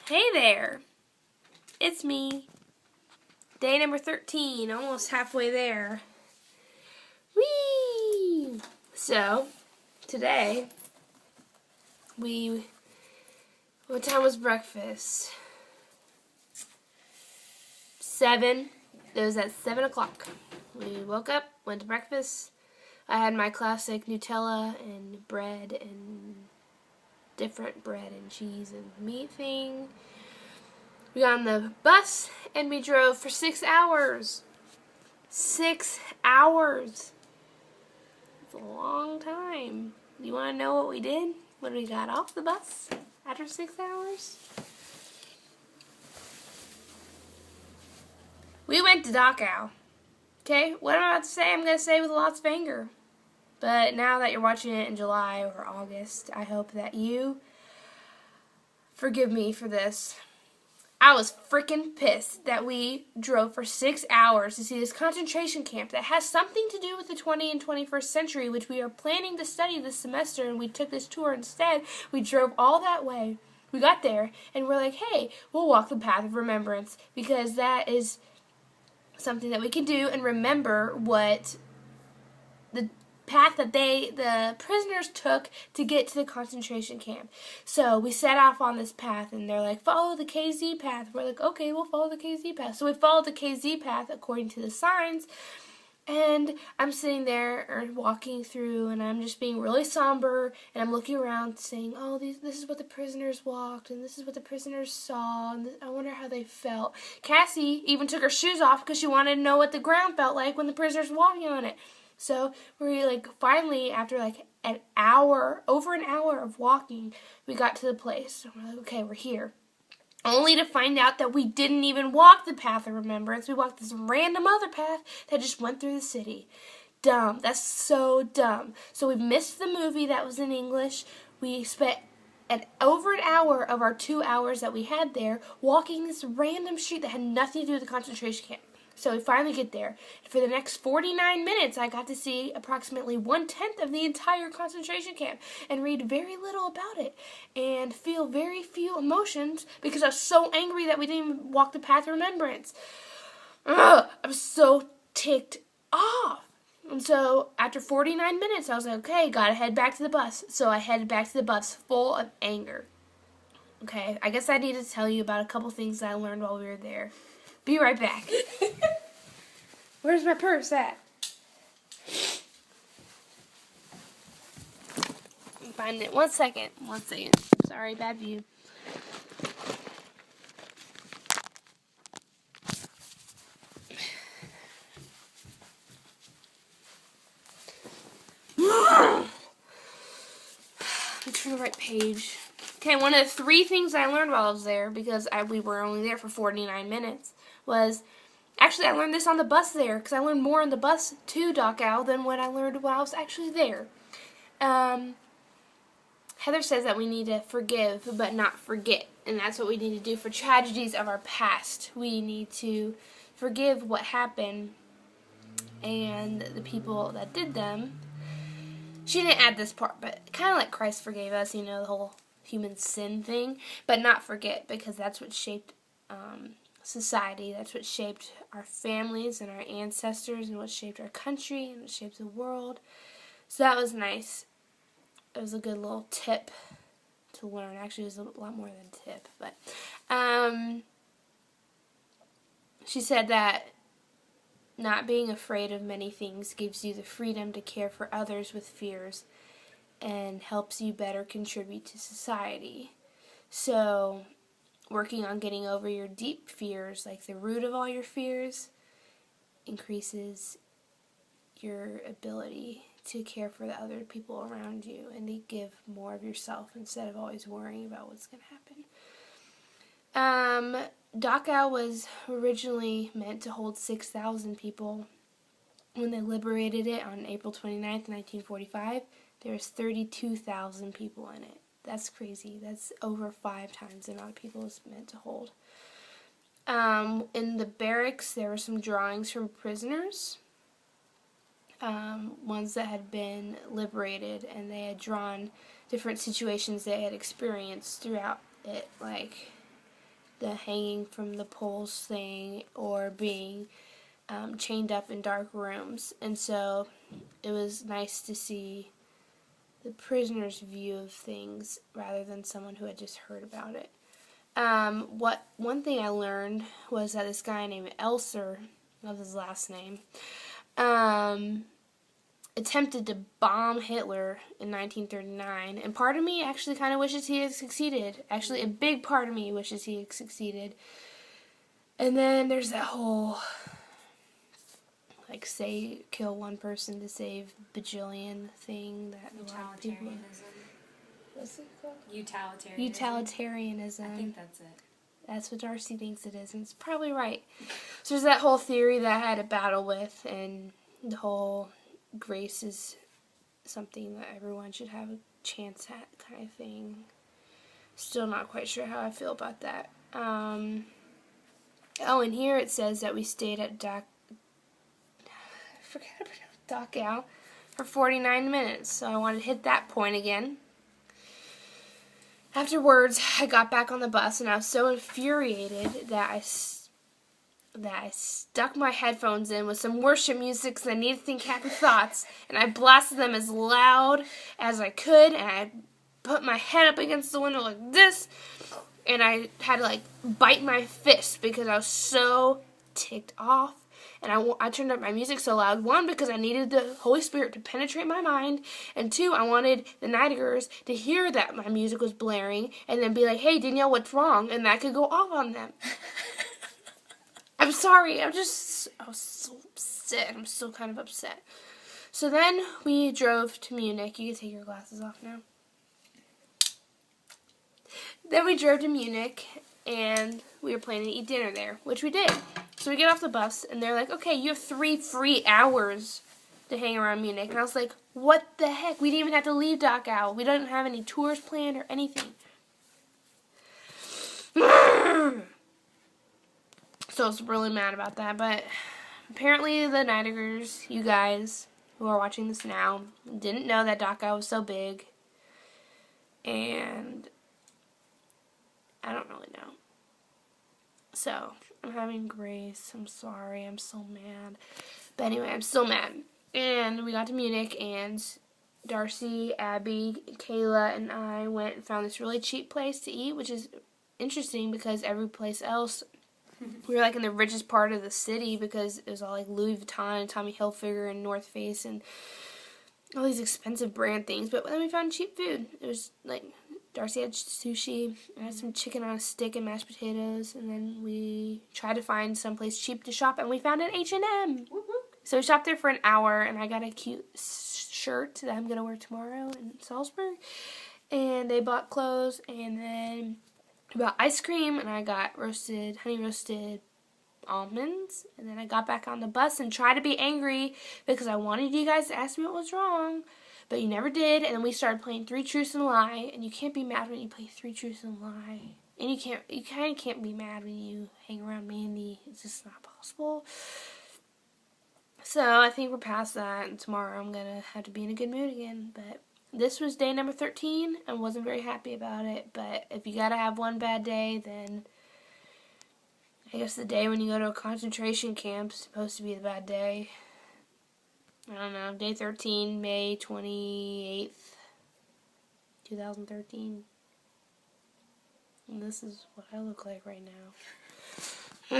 Hey there, it's me. Day number 13, almost halfway there. Whee! So, today, what time was breakfast? 7. It was at 7 o'clock. We woke up, went to breakfast. I had my classic Nutella and bread and different bread and cheese and meat thing. We got on the bus and we drove for 6 hours. 6 hours. It's a long time. You want to know what we did when we got off the bus after 6 hours? We went to Dachau. Okay, what I'm about to say, I'm going to say with lots of anger. But now that you're watching it in July or August, I hope that you forgive me for this. I was freaking pissed that we drove for 6 hours to see this concentration camp that has something to do with the 20th and 21st century, which we are planning to study this semester, and we took this tour instead. We drove all that way. We got there, and we're like, hey, we'll walk the path of remembrance, because that is something that we can do and remember what the path that the prisoners took to get to the concentration camp. So we set off on this path, and they're like, follow the KZ path. We're like, okay, we'll follow the KZ path. So we followed the KZ path according to the signs, and I'm sitting there or walking through, and I'm just being really somber, and I'm looking around saying, oh, this is what the prisoners walked, and this is what the prisoners saw, and I wonder how they felt. Cassie even took her shoes off because she wanted to know what the ground felt like when the prisoners were walking on it. So we finally, after an hour, over an hour of walking, we got to the place. So we're like, okay, we're here. Only to find out that we didn't even walk the path of remembrance. We walked this random other path that just went through the city. Dumb. That's so dumb. So we missed the movie that was in English. We spent over an hour of our 2 hours that we had there walking this random street that had nothing to do with the concentration camp. So we finally get there. For the next 49 minutes, I got to see approximately 1/10 of the entire concentration camp and read very little about it and feel very few emotions because I was so angry that we didn't even walk the path of remembrance. Ugh, I was so ticked off. And so after 49 minutes, I was like, okay, gotta head back to the bus. So I headed back to the bus full of anger. Okay, I guess I need to tell you about a couple things that I learned while we were there. Be right back. Where's my purse at? I'm finding it. One second. Sorry, bad view. Turn the right page. Okay, one of the 3 things I learned while I was there, because we were only there for 49 minutes, was, actually I learned this on the bus there, because I learned more on the bus to Dachau than what I learned while I was actually there. Heather says that we need to forgive but not forget, and that's what we need to do for tragedies of our past. We need to forgive what happened and the people that did them. She didn't add this part, but kind of like Christ forgave us, the whole human sin thing, but not forget, because that's what shaped society. That's what shaped our families and our ancestors, and what shaped our country, and what shaped the world. So that was nice. It was a good little tip to learn. Actually, it was a lot more than a tip, but she said that not being afraid of many things gives you the freedom to care for others with fears and helps you better contribute to society. So, working on getting over your deep fears, like the root of all your fears, increases your ability to care for the other people around you and to give more of yourself instead of always worrying about what's going to happen. Dachau was originally meant to hold 6,000 people. When they liberated it on April 29th, 1945, there was 32,000 people in it. That's crazy. That's over 5 times the amount of people it's meant to hold. In the barracks, there were some drawings from prisoners, ones that had been liberated, and they had drawn different situations they had experienced throughout it, like the hanging from the poles thing or being chained up in dark rooms. And so it was nice to see the prisoner's view of things rather than someone who had just heard about it. One thing I learned was that this guy named Elser, love his last name, attempted to bomb Hitler in 1939, and part of me actually kind of wishes he had succeeded. Actually, a big part of me wishes he had succeeded. And then there's that whole, like, kill one person to save bajillion thing that a lot of people... What's it called? Utilitarianism. I think that's it. That's what Darcy thinks it is, and it's probably right. So there's that whole theory that I had a battle with, and the whole grace is something that everyone should have a chance at kind of thing. Still not quite sure how I feel about that. Oh, and here it says that we stayed at Dachau for 49 minutes, so I wanted to hit that point again. Afterwards, I got back on the bus, and I was so infuriated that I stuck my headphones in with some worship music because I needed to think happy thoughts, and I blasted them as loud as I could, and I put my head up against the window like this, and I had to, like, bite my fist because I was so ticked off. And I turned up my music so loud, one, because I needed the Holy Spirit to penetrate my mind, and two, I wanted the Nightagers to hear that my music was blaring, and then be like, hey, Danielle, what's wrong? And that could go off on them. I'm sorry, I was so upset. I'm still kind of upset. So then we drove to Munich. You can take your glasses off now. Then we drove to Munich, and we were planning to eat dinner there, which we did. So we get off the bus, and they're like, okay, you have 3 free hours to hang around Munich. And I was like, what the heck? We didn't even have to leave Dachau. We didn't have any tours planned or anything. So I was really mad about that. But apparently the Nightagers, you guys who are watching this now, didn't know that Dachau was so big. And I don't really know. So I'm having grace. I'm sorry. I'm so mad. But anyway, I'm still mad. And we got to Munich, and Darcy, Abby, Kayla, and I went and found this really cheap place to eat, which is interesting because every place else, we were like in the richest part of the city because it was all like Louis Vuitton and Tommy Hilfiger and North Face and all these expensive brand things. But then we found cheap food. It was like, Darcy had sushi, I had some chicken on a stick and mashed potatoes, and then we tried to find someplace cheap to shop, and we found an H&M. So we shopped there for an hour, and I got a cute shirt that I'm going to wear tomorrow in Salzburg, and they bought clothes, and then we bought ice cream, and I got honey roasted almonds, and then I got back on the bus and tried to be angry because I wanted you guys to ask me what was wrong. But you never did, and then we started playing 3 Truths and a Lie, and you can't be mad when you play 3 Truths and a Lie. And you kind of can't be mad when you hang around Mandy. It's just not possible. So I think we're past that, and tomorrow I'm going to have to be in a good mood again. But this was day number 13. I wasn't very happy about it, but if you got to have one bad day, then I guess the day when you go to a concentration camp is supposed to be the bad day. I don't know, day 13, May 28th, 2013. And this is what I look like right now.